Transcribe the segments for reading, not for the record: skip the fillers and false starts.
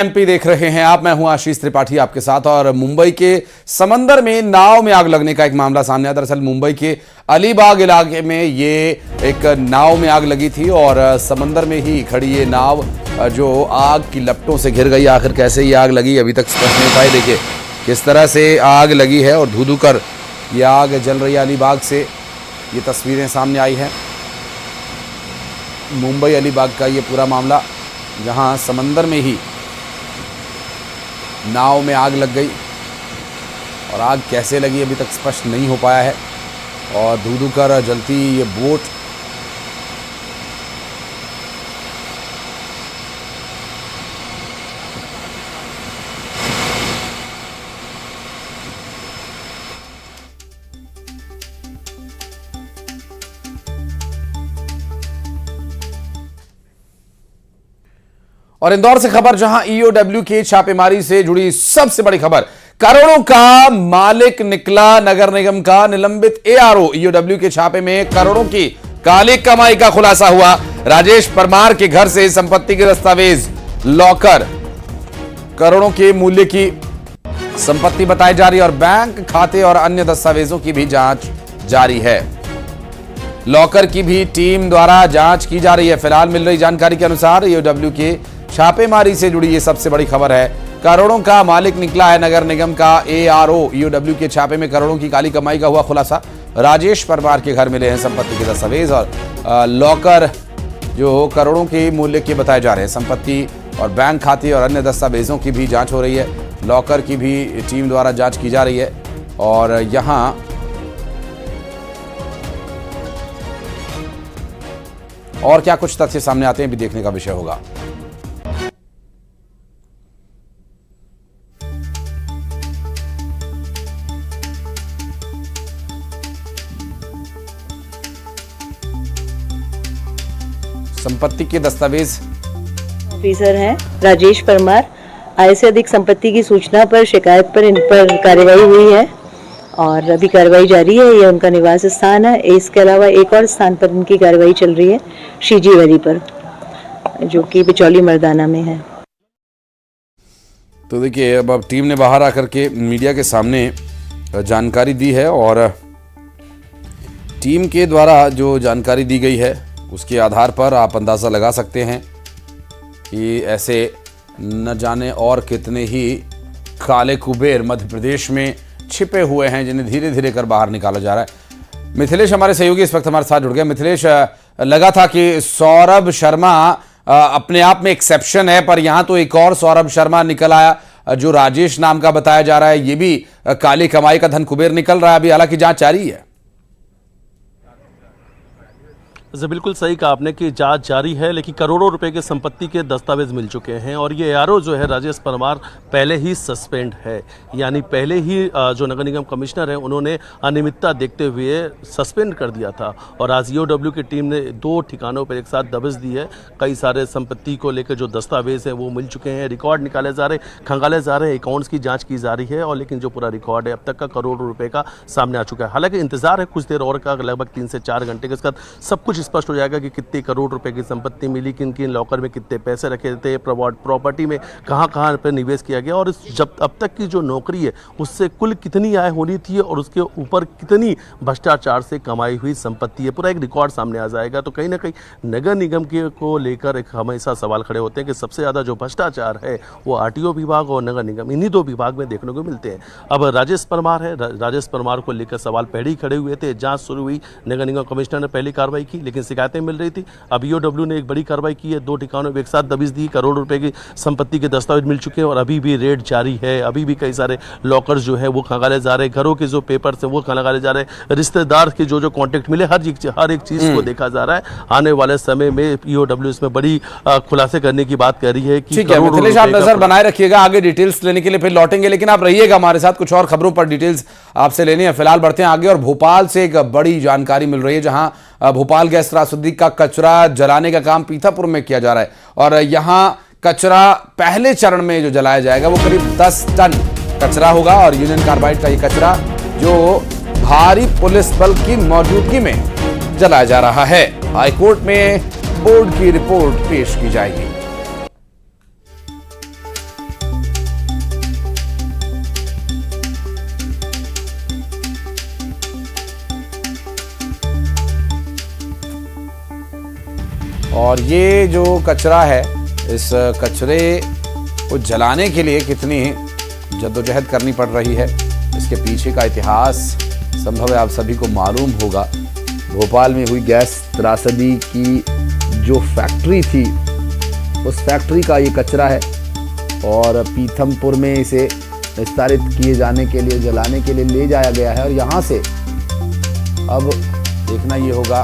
MP देख रहे हैं आप। मैं हूं आशीष त्रिपाठी आपके साथ। और मुंबई के समंदर में नाव में आग लगने का एक मामला सामने आया। दरअसल मुंबई के अलीबाग इलाके में ये एक नाव में आग लगी थी और समंदर में ही खड़ी ये नाव जो आग की लपटों से घिर गई। आखिर कैसे ये आग लगी अभी तक स्पष्ट नहीं पाए। देखिए किस तरह से आग लगी है और धू धू कर ये आग जल रही है अलीबाग से। ये तस्वीरें सामने आई हैं मुंबई अलीबाग का ये पूरा मामला, जहां समंदर में ही नाव में आग लग गई और आग कैसे लगी अभी तक स्पष्ट नहीं हो पाया है। और धू धू कर जलती ये बोट और इंदौर से खबर, जहां ईओडब्ल्यू की छापेमारी से जुड़ी सबसे बड़ी खबर। करोड़ों का मालिक निकला नगर निगम का निलंबित एआरओ। ईओडब्ल्यू के छापे में करोड़ों की काली कमाई का खुलासा हुआ। राजेश परमार के घर से संपत्ति के दस्तावेज, लॉकर, करोड़ों के मूल्य की संपत्ति बताई जा रही है और बैंक खाते और अन्य दस्तावेजों की भी जांच जारी है। लॉकर की भी टीम द्वारा जांच की जा रही है। फिलहाल मिल रही जानकारी के अनुसार ईओडब्ल्यू के छापेमारी से जुड़ी ये सबसे बड़ी खबर है। करोड़ों का मालिक निकला है नगर निगम का एआरओ। ईओडब्ल्यू के छापे में करोड़ों की काली कमाई का हुआ खुलासा। राजेश परमार के घर मिले हैं संपत्ति के दस्तावेज और लॉकर जो करोड़ों के मूल्य के बताए जा रहे हैं। संपत्ति और बैंक खाते और अन्य दस्तावेजों की भी जांच हो रही है। लॉकर की भी टीम द्वारा जांच की जा रही है और यहां और क्या कुछ तथ्य सामने आते हैं भी देखने का विषय होगा। संपत्ति के दस्तावेज ऑफिसर हैं राजेश परमार। आय से अधिक संपत्ति की सूचना पर शिकायत पर इन पर कार्रवाई हुई है और अभी कार्रवाई जारी है। यह उनका निवास स्थान है। इसके अलावा एक और स्थान पर इनकी कार्रवाई चल रही है, शीजी वैली पर, जो कि बिचौली मर्दाना में है। तो देखिए अब टीम ने बाहर आकर के मीडिया के सामने जानकारी दी है और टीम के द्वारा जो जानकारी दी गई है उसके आधार पर आप अंदाज़ा लगा सकते हैं कि ऐसे न जाने और कितने ही काले कुबेर मध्य प्रदेश में छिपे हुए हैं जिन्हें धीरे धीरे कर बाहर निकाला जा रहा है। मिथिलेश हमारे सहयोगी इस वक्त हमारे साथ जुड़ गए। मिथिलेश, लगा था कि सौरभ शर्मा अपने आप में एक्सेप्शन है, पर यहां तो एक और सौरभ शर्मा निकल आया जो राजेश नाम का बताया जा रहा है। ये भी काली कमाई का धन कुबेर निकल रहा है। अभी हालांकि जांच जारी है। बिल्कुल सही कहा आपने कि जांच जारी है, लेकिन करोड़ों रुपए के संपत्ति के दस्तावेज मिल चुके हैं और ये एआरओ जो है राजेश परमार पहले ही सस्पेंड है। यानी पहले ही जो नगर निगम कमिश्नर है उन्होंने अनियमितता देखते हुए सस्पेंड कर दिया था और आज ईओडब्ल्यू की टीम ने 2 ठिकानों पर एक साथ दबिश दी है। कई सारे संपत्ति को लेकर जो दस्तावेज हैं वो मिल चुके हैं। रिकॉर्ड निकाले जा रहे, खंगाले जा रहे हैं, अकाउंट्स की जाँच की जा रही है और लेकिन जो पूरा रिकॉर्ड है अब तक का करोड़ों रुपये का सामने आ चुका है। हालांकि इंतजार है कुछ देर और का, लगभग 3 से 4 घंटे के बाद सब कुछ स्पष्ट हो जाएगा कि कितने करोड़ रुपए की संपत्ति मिली, किन किन लॉकर में कितने पैसे रखे थे, प्रॉपर्टी में कहां पर निवेश किया गया और जब अब तक की जो नौकरी है उससे कुल कितनी आय होनी थी और उसके ऊपर कितनी भ्रष्टाचार से कमाई हुई संपत्ति है। पूरा एक रिकॉर्ड सामने आ जाएगा। तो कहीं ना कहीं नगर निगम के को लेकर एक हमेशा सवाल खड़े होते हैं कि सबसे ज़्यादा जो भ्रष्टाचार है वो आरटीओ विभाग और नगर निगम, इन्हीं 2 विभाग में देखने को मिलते हैं। अब राजेश परमार है, राजेश परमार को लेकर सवाल पहले ही खड़े हुए थे। जांच शुरू हुई, नगर निगम कमिश्नर ने पहली कार्रवाई की लेकिन शिकायतें मिल रही थी। अब ईओडब्ल्यू ने एक बड़ी कार्रवाई की है, 2 ठिकानों में एक साथ दबिश दी, करोड़ रुपए की संपत्ति के दस्तावेज मिल चुके हैं और अभी भी रेड जारी है। अभी भी कई सारे लॉकर्स जो है वो खंगाले जा रहे हैं, घरों के जो पेपर्स हैं वो खंगाले जा रहे हैं, रिश्तेदार के जो कॉन्टेक्ट मिले, हर एक चीज को देखा जा रहा है। आने वाले समय में ईओडब्ल्यू इसमें बड़ी खुलासे करने की बात कर रही है कि मिथिलेश आप नजर बनाए रखिएगा, आगे डिटेल्स लेने के लिए फिर लौटेंगे, लेकिन आप रहिएगा हमारे साथ, कुछ और खबरों पर डिटेल्स आपसे लेनी है। फिलहाल बढ़ते हैं आगे और भोपाल से एक बड़ी जानकारी मिल रही है, जहां भोपाल गैस त्रासदी का कचरा जलाने का काम पीथापुर में किया जा रहा है और यहां कचरा पहले चरण में जो जलाया जाएगा वो करीब 10 टन कचरा होगा और यूनियन कार्बाइड का ये कचरा जो भारी पुलिस बल की मौजूदगी में जलाया जा रहा है। हाईकोर्ट में बोर्ड की रिपोर्ट पेश की जाएगी। और ये जो कचरा है, इस कचरे को जलाने के लिए कितनी जद्दोजहद करनी पड़ रही है, इसके पीछे का इतिहास संभव है आप सभी को मालूम होगा। भोपाल में हुई गैस त्रासदी की जो फैक्ट्री थी, उस फैक्ट्री का ये कचरा है और पीथमपुर में इसे विस्तारित किए जाने के लिए, जलाने के लिए ले जाया गया है। और यहाँ से अब देखना ये होगा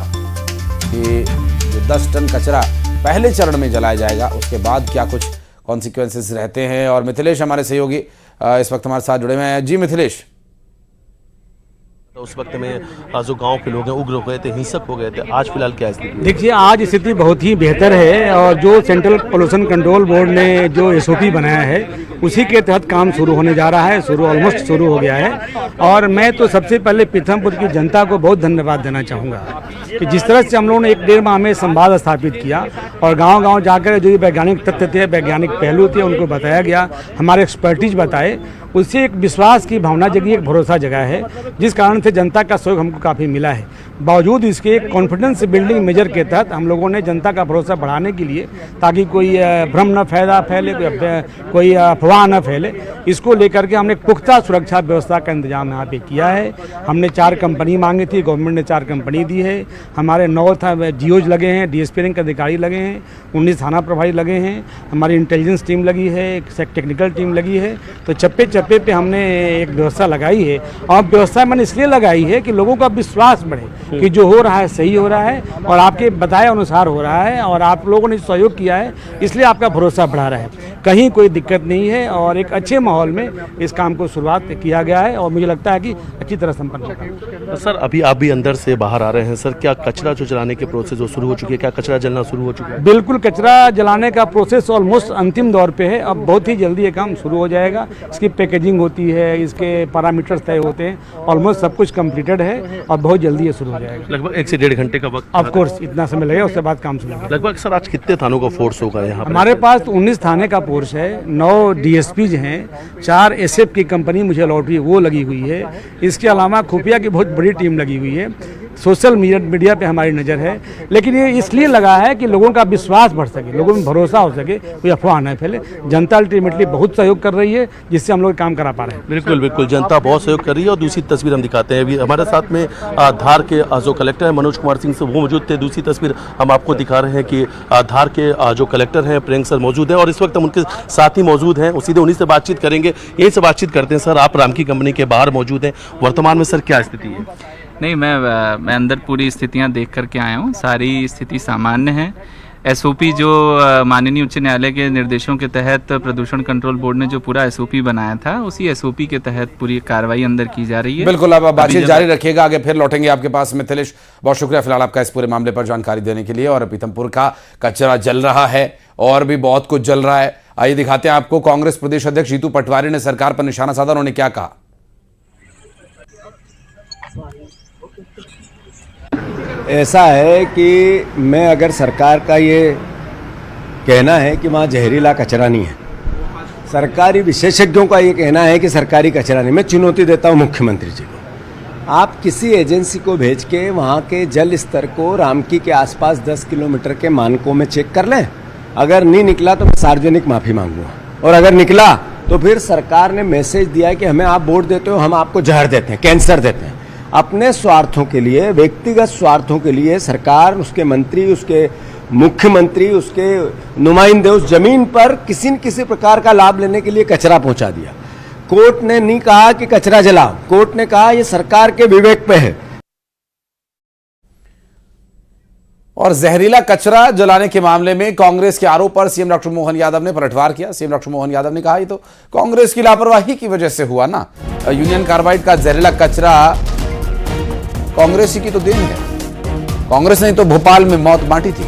कि जो 10 टन कचरा पहले चरण में जलाया जाएगा, उसके बाद क्या कुछ कॉन्सिक्वेंसेस रहते हैं। और मिथिलेश हमारे सहयोगी इस वक्त हमारे साथ जुड़े हुए हैं। जी मिथिलेश, उस वक्त में जो गांव के लोग हैं उग्र हो गए थे, हिंसक हो गए थे, आज फिलहाल क्या स्थिति? देखिए, आज स्थिति बहुत ही बेहतर है और जो सेंट्रल पोल्यूशन कंट्रोल बोर्ड ने जो एसओपी बनाया है उसी के तहत काम शुरू होने जा रहा है, ऑलमोस्ट शुरू हो गया है। और मैं तो सबसे पहले पीथमपुर की जनता को बहुत धन्यवाद देना चाहूँगा कि जिस तरह से हम लोगों ने 1-1.5 माह में संवाद स्थापित किया और गाँव जाकर जो वैज्ञानिक तथ्य थे, वैज्ञानिक पहलू थे, उनको बताया गया, हमारे एक्सपर्टीज बताए, उससे एक विश्वास की भावना जगी, एक भरोसा जगा है, जिस कारण से जनता का सहयोग हमको काफ़ी मिला है। बावजूद इसके कॉन्फिडेंस बिल्डिंग मेजर के तहत हम लोगों ने जनता का भरोसा बढ़ाने के लिए, ताकि कोई भ्रम न फैले, कोई अफवाह न फैले, इसको लेकर के हमने पुख्ता सुरक्षा व्यवस्था का इंतजाम यहाँ पे किया है। हमने 4 कंपनी मांगी थी, गवर्नमेंट ने 4 कंपनी दी है। हमारे 9 जीओज लगे हैं, डीएसपी रैंक के अधिकारी लगे हैं, 19 थाना प्रभारी लगे हैं, हमारी इंटेलिजेंस टीम लगी है, एक टेक्निकल टीम लगी है। तो चप्पे पे हमने एक व्यवस्था लगाई है और व्यवस्था मैंने इसलिए लगाई है कि लोगों का विश्वास बढ़े कि जो हो रहा है सही हो रहा है और आपके बताए अनुसार हो रहा है और आप लोगों ने सहयोग किया है, इसलिए आपका भरोसा बढ़ा रहा है। कहीं कोई दिक्कत नहीं है और एक अच्छे माहौल में इस काम को शुरुआत किया गया है और मुझे लगता है कि अच्छी तरह संपन्न होगा। तो सर, अभी आप भी अंदर से बाहर आ रहे हैं सर, क्या कचरा जो जलाने के प्रोसेस जो शुरू हो चुकी है, क्या कचरा जलना शुरू हो चुका है? बिल्कुल, कचरा जलाने का प्रोसेस ऑलमोस्ट अंतिम दौर पे है। अब बहुत ही जल्दी ये काम शुरू हो जाएगा। इसकी पैकेजिंग होती है, इसके पैरामीटर्स तय होते हैं, ऑलमोस्ट सब कुछ कंप्लीटेड है और बहुत जल्दी ये शुरू हो जाएगा। लगभग 1 से 1.5 घंटे का वक्त? ऑफ कोर्स इतना समय लगेगा, उसके बाद काम शुरू होगा। लगभग सर आज कितने थानों का फोर्स होगा यहाँ पर? हमारे पास 19 थाने का फोर्स है, 9 डीएसपीज हैं, 4 एसएफ की कंपनी मुझे अलॉट हुई वो लगी हुई है। इसके अलावा खुफिया की बहुत बड़ी टीम लगी हुई है। सोशल मीडिया पे हमारी नज़र है, लेकिन ये इसलिए लगा है कि लोगों का विश्वास बढ़ सके, लोगों में भरोसा हो सके, कोई अफवाह न फैले। जनता अल्टीमेटली बहुत सहयोग कर रही है, जिससे हम लोग काम करा पा रहे हैं। बिल्कुल बिल्कुल, जनता बहुत सहयोग कर रही है। और दूसरी तस्वीर हम दिखाते हैं, अभी हमारे साथ में धार के जो कलेक्टर हैं मनोज कुमार सिंह से वो मौजूद थे। दूसरी तस्वीर हम आपको दिखा रहे हैं कि धार के जो कलेक्टर हैं प्रियंक सर मौजूद हैं और इस वक्त हम उनके साथ ही मौजूद हैं, सीधे उन्हीं से बातचीत करेंगे। यहीं से बातचीत करते हैं। सर, आप राम की कंपनी के बाहर मौजूद हैं, वर्तमान में सर क्या स्थिति है? नहीं, मैं अंदर पूरी स्थितियां देख करके आया हूं। सारी स्थिति सामान्य है। एसओपी जो माननीय उच्च न्यायालय के निर्देशों के तहत प्रदूषण कंट्रोल बोर्ड ने जो पूरा एसओपी बनाया था, उसी एसओपी के तहत पूरी कार्रवाई अंदर की जा रही है। बिल्कुल, अब बातचीत जारी रखिएगा, आगे फिर लौटेंगे आपके पास। मिथिलेश, बहुत शुक्रिया फिलहाल आपका इस पूरे मामले पर जानकारी देने के लिए। और पीथमपुर का कचरा जल रहा है और भी बहुत कुछ जल रहा है। आइए दिखाते हैं आपको। कांग्रेस प्रदेश अध्यक्ष जीतू पटवारी ने सरकार पर निशाना साधा, उन्होंने क्या कहा। ऐसा है कि मैं अगर सरकार का ये कहना है कि वहाँ जहरीला कचरा नहीं है, सरकारी विशेषज्ञों का ये कहना है कि सरकारी कचरा नहीं, मैं चुनौती देता हूँ मुख्यमंत्री जी को। आप किसी एजेंसी को भेज के वहाँ के जल स्तर को रामकी के आसपास 10 किलोमीटर के मानकों में चेक कर लें। अगर नहीं निकला तो मैं सार्वजनिक माफ़ी मांगूंगा, और अगर निकला तो फिर सरकार ने मैसेज दिया है कि हमें आप वोट देते हो, हम आपको जहर देते हैं, कैंसर देते हैं। अपने स्वार्थों के लिए, व्यक्तिगत स्वार्थों के लिए सरकार, उसके मंत्री, उसके मुख्यमंत्री, उसके नुमाइंदे उस जमीन पर किसी न किसी प्रकार का लाभ लेने के लिए कचरा पहुंचा दिया। कोर्ट ने नहीं कहा कि कचरा जलाओ, कोर्ट ने कहा ये सरकार के विवेक पे है। और जहरीला कचरा जलाने के मामले में कांग्रेस के आरोप पर सीएम डॉक्टर मोहन यादव ने पलटवार किया। सीएम डॉक्टर मोहन यादव ने कहा ये तो कांग्रेस की लापरवाही की वजह से हुआ ना, यूनियन कार्बाइड का जहरीला कचरा कांग्रेस ही की तो देन है। कांग्रेस ने तो भोपाल में मौत बांटी थी।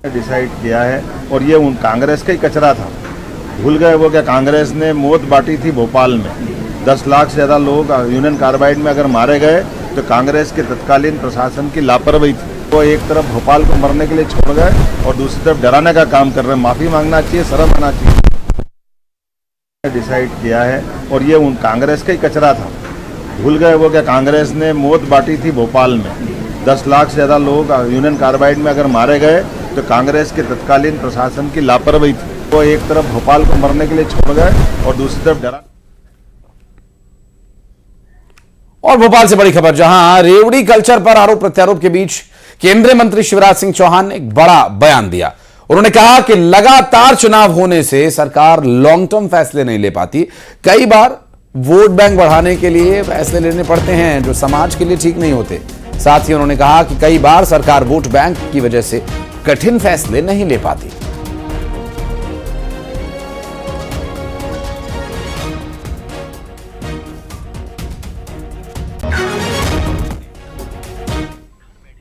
डिसाइड किया है और ये उन कांग्रेस का ही कचरा था। भूल गए वो क्या कांग्रेस ने मौत बांटी थी भोपाल में। 10 लाख से ज़्यादा लोग यूनियन कार्बाइड में अगर मारे गए तो कांग्रेस के तत्कालीन प्रशासन की लापरवाही थी। वो एक तरफ भोपाल को मरने के लिए छोड़ गए और दूसरी तरफ डराने का काम कर रहे हैं। माफी मांगना चाहिए, शर्म आना चाहिए। डिसाइड किया है और ये उन कांग्रेस का ही कचरा था। भूल गए वो क्या कांग्रेस ने मौत बांटी थी भोपाल में। 10 लाख से ज़्यादा लोग यूनियन कार्बाइड में अगर मारे गए तो कांग्रेस के तत्कालीन प्रशासन की लापरवाही थी। वो एक तरफ भोपाल को मरने के लिए छोड़ गए और दूसरी तरफ डरा। और भोपाल से बड़ी खबर, जहां रेवड़ी कल्चर पर आरोप प्रत्यारोप के बीच केंद्रीय मंत्री शिवराज सिंह चौहान ने एक बड़ा बयान दिया। उन्होंने कहा कि लगातार चुनाव होने से सरकार लॉन्ग टर्म फैसले नहीं ले पाती। कई बार वोट बैंक बढ़ाने के लिए फैसले लेने पड़ते हैं जो समाज के लिए ठीक नहीं होते। साथ ही उन्होंने कहा कि कई बार सरकार वोट बैंक की वजह से कठिन फैसले नहीं ले पाती।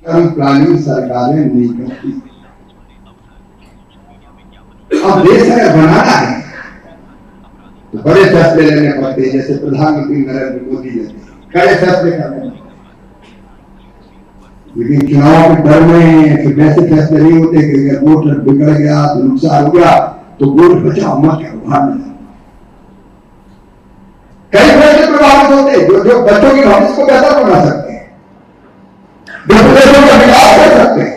प्लानिंग सरकारें नहीं करती। अब देश अगर बनाना है तो बड़े फैसले लेने पड़ते हैं, जैसे प्रधानमंत्री नरेंद्र मोदी ने कड़े फैसले करने पड़ते। लेकिन चुनाव के डर में फिर वैसे फैसले नहीं होते कि अगर वोट बिगड़ गया तो नुकसान हो गया तो वोट बचाओ मत करो, बाहर न जाओ। कई फैसले प्रभावित होते हैं जो बच्चों की भविष्य को बेहतर बना सकते हैं, जो देशों का विकास कर सकते हैं,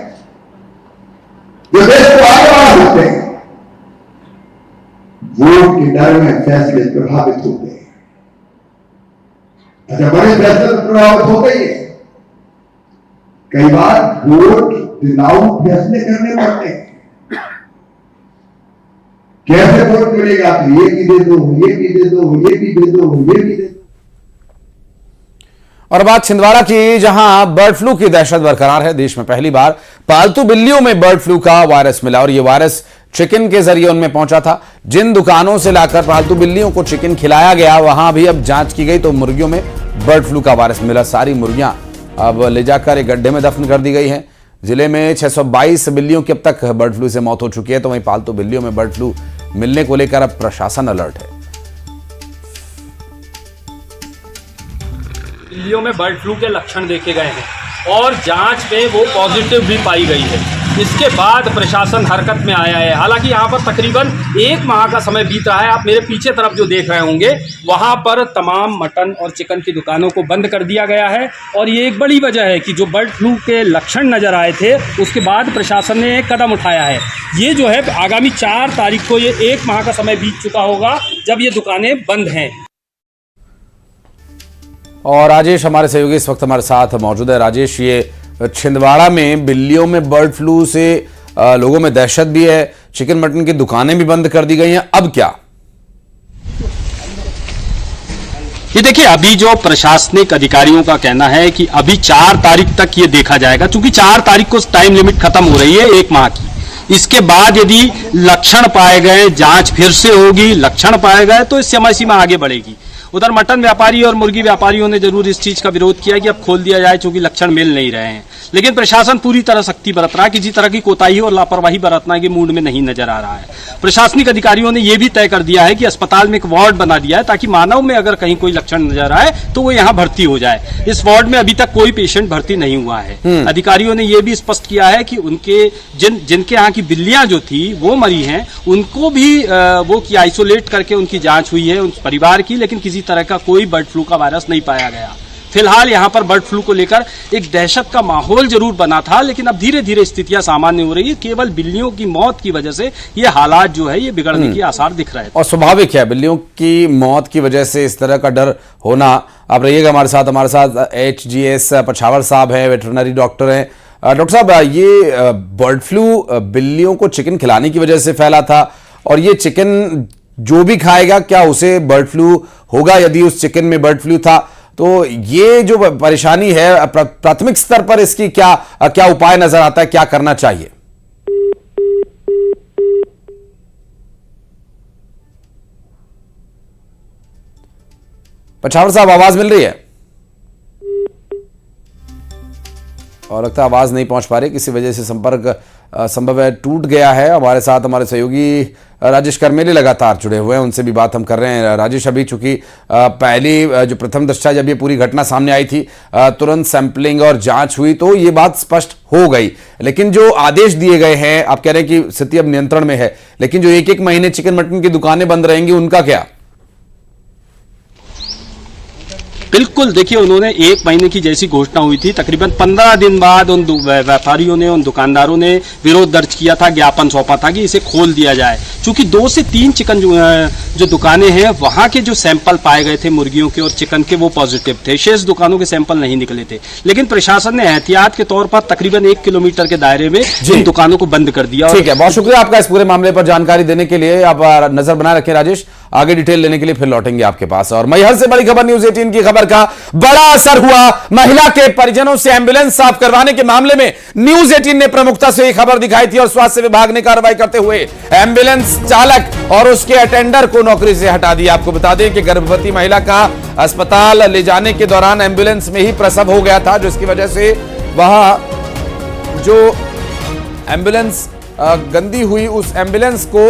जो देश को आगे बढ़ा सकते हैं। वोट के डर में फैसले प्रभावित होते हैं। अच्छा, बड़े फैसले प्रभावित होते ही है। कई बार वोट विदाउट फैसले करने पड़ते हैं। कैसे वोट मिलेगा? तो ये भी दे दो, ये भी दे दो, ये भी दे दो, ये भी दे दो। और बात छिंदवाड़ा की, जहां बर्ड फ्लू की दहशत बरकरार है। देश में पहली बार पालतू बिल्लियों में बर्ड फ्लू का वायरस मिला और यह वायरस चिकन के जरिए उनमें पहुंचा था। जिन दुकानों से लाकर पालतू बिल्लियों को चिकन खिलाया गया वहां भी अब जांच की गई तो मुर्गियों में बर्ड फ्लू का वायरस मिला। सारी मुर्गियां अब ले जाकर एक गड्ढे में दफन कर दी गई हैं। जिले में 622 बिल्लियों की अब तक बर्ड फ्लू से मौत हो चुकी है, तो वहीं पालतू बिल्लियों में बर्ड फ्लू मिलने को लेकर अब प्रशासन अलर्ट है। बिल्लियों में बर्ड फ्लू के लक्षण देखे गए हैं और जांच में वो पॉजिटिव भी पाई गई है। इसके बाद प्रशासन हरकत में आया है। हालांकि यहाँ पर तकरीबन 1 माह का समय बीत रहा है। आप मेरे पीछे तरफ जो देख रहे होंगे वहाँ पर तमाम मटन और चिकन की दुकानों को बंद कर दिया गया है और ये एक बड़ी वजह है कि जो बर्ड फ्लू के लक्षण नज़र आए थे उसके बाद प्रशासन ने एक कदम उठाया है। ये जो है आगामी 4 तारीख को, ये 1 माह का समय बीत चुका होगा जब ये दुकानें बंद हैं। और राजेश हमारे सहयोगी इस वक्त हमारे साथ मौजूद है। राजेश, ये छिंदवाड़ा में बिल्लियों में बर्ड फ्लू से लोगों में दहशत भी है, चिकन मटन की दुकानें भी बंद कर दी गई हैं, अब क्या? ये देखिए, अभी जो प्रशासनिक अधिकारियों का कहना है कि अभी 4 तारीख तक ये देखा जाएगा, क्योंकि 4 तारीख को टाइम लिमिट खत्म हो रही है 1 माह की। इसके बाद यदि लक्षण पाए गए, जांच फिर से होगी, लक्षण पाए गए तो इस समय सीमा आगे बढ़ेगी। उधर मटन व्यापारी और मुर्गी व्यापारियों ने जरूर इस चीज का विरोध किया कि अब खोल दिया जाए, क्योंकि लक्षण मिल नहीं रहे हैं। लेकिन प्रशासन पूरी तरह सख्ती बरत रहा है, किसी तरह की कोताही और लापरवाही बरतने के मूड में नहीं नजर आ रहा है। प्रशासनिक अधिकारियों ने यह भी तय कर दिया है कि अस्पताल में एक वार्ड बना दिया है ताकि मानव में अगर कहीं कोई लक्षण नजर आए तो वो यहाँ भर्ती हो जाए। इस वार्ड में अभी तक कोई पेशेंट भर्ती नहीं हुआ है। अधिकारियों ने यह भी स्पष्ट किया है कि उनके जिनके यहाँ की बिल्लियां जो थी वो मरी हैं, उनको भी वो की आइसोलेट करके उनकी जांच हुई है उन परिवार की, लेकिन किसी तरह का कोई बर्ड फ्लू का वायरस नहीं पाया गया। फिलहाल यहाँ पर बर्ड फ्लू को लेकर एक दहशत का माहौल जरूर बना था, लेकिन अब धीरे धीरे स्थितियां सामान्य हो रही है। केवल बिल्लियों की मौत की वजह से ये हालात जो है ये बिगड़ने के आसार दिख रहे हैं। और स्वाभाविक है, बिल्लियों की मौत की वजह से इस तरह का डर होना। आप रहिएगा हमारे साथ HGS पछावर साहब हैं, वेटरनरी डॉक्टर हैं। डॉक्टर साहब, ये बर्ड फ्लू बिल्लियों को चिकन खिलाने की वजह से फैला था और ये चिकन जो भी खाएगा क्या उसे बर्ड फ्लू होगा? यदि उस चिकन में बर्ड फ्लू था तो ये जो परेशानी है प्राथमिक स्तर पर इसकी क्या उपाय नजर आता है, क्या करना चाहिए? पछावर साहब, आवाज मिल रही है? और लगता है आवाज नहीं पहुंच पा रही, किसी वजह से संपर्क संभव है टूट गया है। हमारे साथ हमारे सहयोगी राजेश करमेले लगातार जुड़े हुए हैं, उनसे भी बात हम कर रहे हैं। राजेश, अभी चूंकि पहली जो प्रथम दृष्टया जब ये पूरी घटना सामने आई थी, तुरंत सैंपलिंग और जांच हुई तो ये बात स्पष्ट हो गई, लेकिन जो आदेश दिए गए हैं, आप कह रहे हैं कि स्थिति अब नियंत्रण में है, लेकिन जो एक महीने चिकन मटन की दुकानें बंद रहेंगी उनका क्या? बिल्कुल, देखिए उन्होंने 1 महीने की जैसी घोषणा हुई थी, तकरीबन 15 दिन बाद उन व्यापारियों ने, उन दुकानदारों ने विरोध दर्ज किया था, ज्ञापन सौंपा था कि इसे खोल दिया जाए। चूंकि 2 से 3 चिकन जो दुकानें हैं वहां के जो सैंपल पाए गए थे मुर्गियों के और चिकन के, वो पॉजिटिव थे, शेष दुकानों के सैंपल नहीं निकले थे। लेकिन प्रशासन ने एहतियात के तौर पर तकरीबन 1 किलोमीटर के दायरे में इन दुकानों को बंद कर दिया। ठीक है, बहुत शुक्रिया आपका इस पूरे मामले पर जानकारी देने के लिए। आप नजर बनाए रखें राजेश, आगे डिटेल लेने के लिए फिर लौटेंगे आपके पास। और मैहर से बड़ी खबर, न्यूज़ 18 की खबर का बड़ा असर हुआ। महिला के परिजनों से एम्बुलेंस साफ करवाने के मामले में न्यूज़ 18 ने प्रमुखता से यह खबर दिखाई थी और स्वास्थ्य विभाग ने कार्रवाई करते हुए एम्बुलेंस चालक और उसके अटेंडर को नौकरी से हटा दिया। आपको बता दें कि गर्भवती महिला का अस्पताल ले जाने के दौरान एम्बुलेंस में ही प्रसव हो गया था, जिसकी वजह से वहां जो एम्बुलेंस गंदी हुई, उस एम्बुलेंस को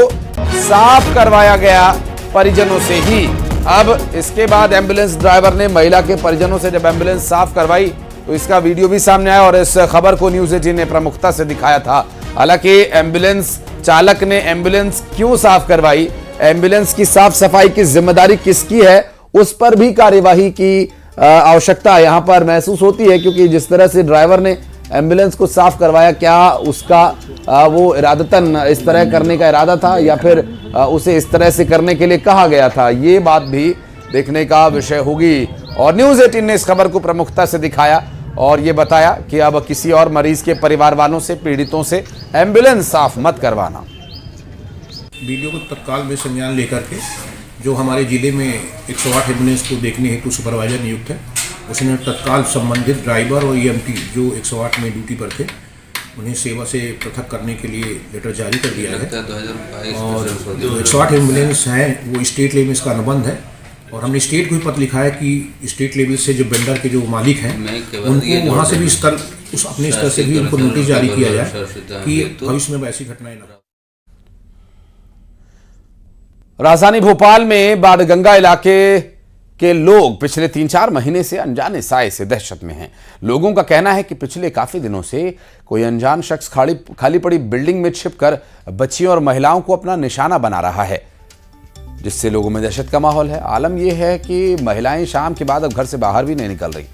साफ करवाया गया परिजनों से ही। अब इसके बाद एम्बुलेंस ड्राइवर ने महिला के परिजनों से जब एम्बुलेंस साफ करवाई तो इसका वीडियो भी सामने आया और इस खबर को न्यूज़ 18 ने प्रमुखता से दिखाया था। हालांकि एम्बुलेंस चालक ने एम्बुलेंस क्यों साफ करवाई, एम्बुलेंस की साफ सफाई की जिम्मेदारी किसकी है, उस पर भी कार्यवाही की आवश्यकता यहां पर महसूस होती है, क्योंकि जिस तरह से ड्राइवर ने एम्बुलेंस को साफ करवाया, क्या उसका वो इरादतन इस तरह करने का इरादा था या फिर उसे इस तरह से करने के लिए कहा गया था, ये बात भी देखने का विषय होगी। और न्यूज़ 18 ने इस खबर को प्रमुखता से दिखाया और ये बताया कि अब किसी और मरीज के परिवार वालों से, पीड़ितों से एम्बुलेंस साफ मत करवाना। वीडियो को तत्काल में संज्ञान लेकर के जो हमारे जिले में 108 एम्बुलेंस को देखने हेतु सुपरवाइजर नियुक्त है, उसने तत्काल संबंधित ड्राइवर और EMT जो 108 में ड्यूटी पर थे उन्हें सेवा से पृथक करने के लिए लेटर जारी कर दिया है। और जो 108 एम्बुलेंस हैं वो स्टेट लेवल में इसका अनुबंध है और हमने स्टेट को ही पत्र लिखा है कि स्टेट लेवल से जो वेंडर के जो मालिक हैं उनको वहाँ से भी स्तर, उस अपने स्तर से भी उनको नोटिस जारी किया जाए कि भविष्य में ऐसी घटनाएं न। राजधानी भोपाल में बाणगंगा इलाके के लोग पिछले 3-4 महीने से अनजाने साए से दहशत में हैं। लोगों का कहना है कि पिछले काफी दिनों से कोई अनजान शख्स खाली पड़ी बिल्डिंग में छिपकर बच्चियों और महिलाओं को अपना निशाना बना रहा है, जिससे लोगों में दहशत का माहौल है। आलम यह है कि महिलाएं शाम के बाद अब घर से बाहर भी नहीं निकल रही।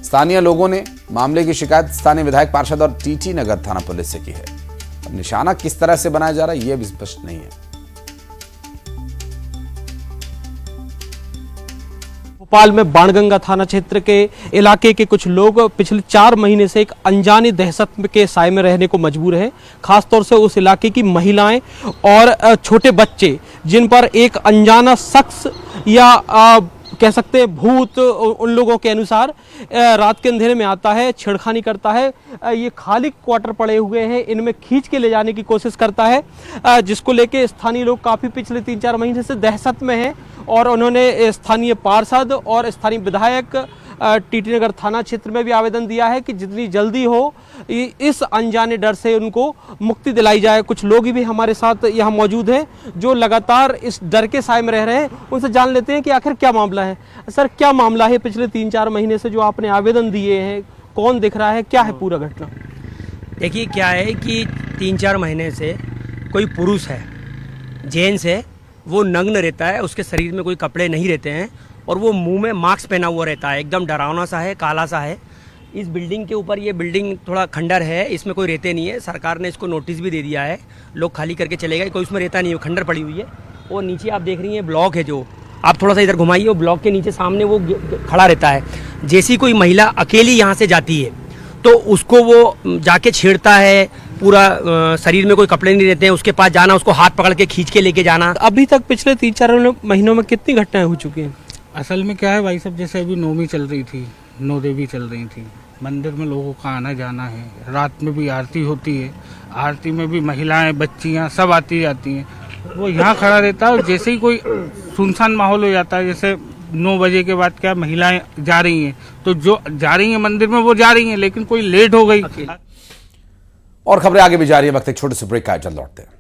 स्थानीय लोगों ने मामले की शिकायत स्थानीय विधायक पार्षद और TT नगर थाना पुलिस से की है। अब निशाना किस तरह से बनाया जा रहा है यह भी स्पष्ट नहीं है। भोपाल में बाणगंगा थाना क्षेत्र के इलाके के कुछ लोग पिछले 4 महीने से एक अनजानी दहशत के साए में रहने को मजबूर हैं। खासतौर से उस इलाके की महिलाएं और छोटे बच्चे, जिन पर एक अनजाना शख्स या कह सकते हैं भूत, उन लोगों के अनुसार रात के अंधेरे में आता है, छेड़खानी करता है। ये खाली क्वार्टर पड़े हुए हैं, इनमें खींच के ले जाने की कोशिश करता है, जिसको लेके स्थानीय लोग काफ़ी पिछले 3-4 महीने से दहशत में हैं और उन्होंने स्थानीय पार्षद और स्थानीय विधायक TT नगर थाना क्षेत्र में भी आवेदन दिया है कि जितनी जल्दी हो इस अनजाने डर से उनको मुक्ति दिलाई जाए। कुछ लोग भी हमारे साथ यहाँ मौजूद हैं जो लगातार इस डर के साए में रह रहे हैं। उनसे जान लेते हैं कि आखिर क्या मामला है। सर, क्या मामला है पिछले 3-4 महीने से जो आपने आवेदन दिए हैं, कौन दिख रहा है, क्या है पूरा घटना? देखिए, क्या है कि 3-4 महीने से कोई पुरुष है, जेंट्स है, वो नग्न रहता है, उसके शरीर में कोई कपड़े नहीं रहते हैं और वो मुंह में मास्क पहना हुआ रहता है, एकदम डरावना सा है, काला सा है। इस बिल्डिंग के ऊपर, ये बिल्डिंग थोड़ा खंडर है, इसमें कोई रहते नहीं है। सरकार ने इसको नोटिस भी दे दिया है, लोग खाली करके चले गए, कोई उसमें रहता नहीं है, खंडर पड़ी हुई है। और नीचे आप देख रही हैं ब्लॉक है, जो आप थोड़ा सा इधर घुमाइए, वो ब्लॉक के नीचे सामने वो खड़ा रहता है। जैसी कोई महिला अकेली यहाँ से जाती है तो उसको वो जाके छेड़ता है, पूरा शरीर में कोई कपड़े नहीं रहते हैं, उसके पास जाना, उसको हाथ पकड़ के खींच के लेके जाना। अभी तक पिछले 3-4 महीनों में कितनी घटनाएं हो चुकी हैं? असल में क्या है भाई साहब, जैसे अभी नौमी चल रही थी, 9 देवी चल रही थी, मंदिर में लोगों का आना जाना है, रात में भी आरती होती है, आरती में भी महिलाएं, बच्चियां सब आती जाती हैं। वो यहाँ खड़ा रहता है और जैसे ही कोई सुनसान माहौल हो जाता है, जैसे 9 बजे के बाद क्या महिलाएं जा रही हैं, तो जो जा रही हैं मंदिर में वो जा रही हैं, लेकिन कोई लेट हो गई। और खबरें आगे भी जारी है, वक्त एक छोटे से ब्रेक का है, जल्द लौटते हैं।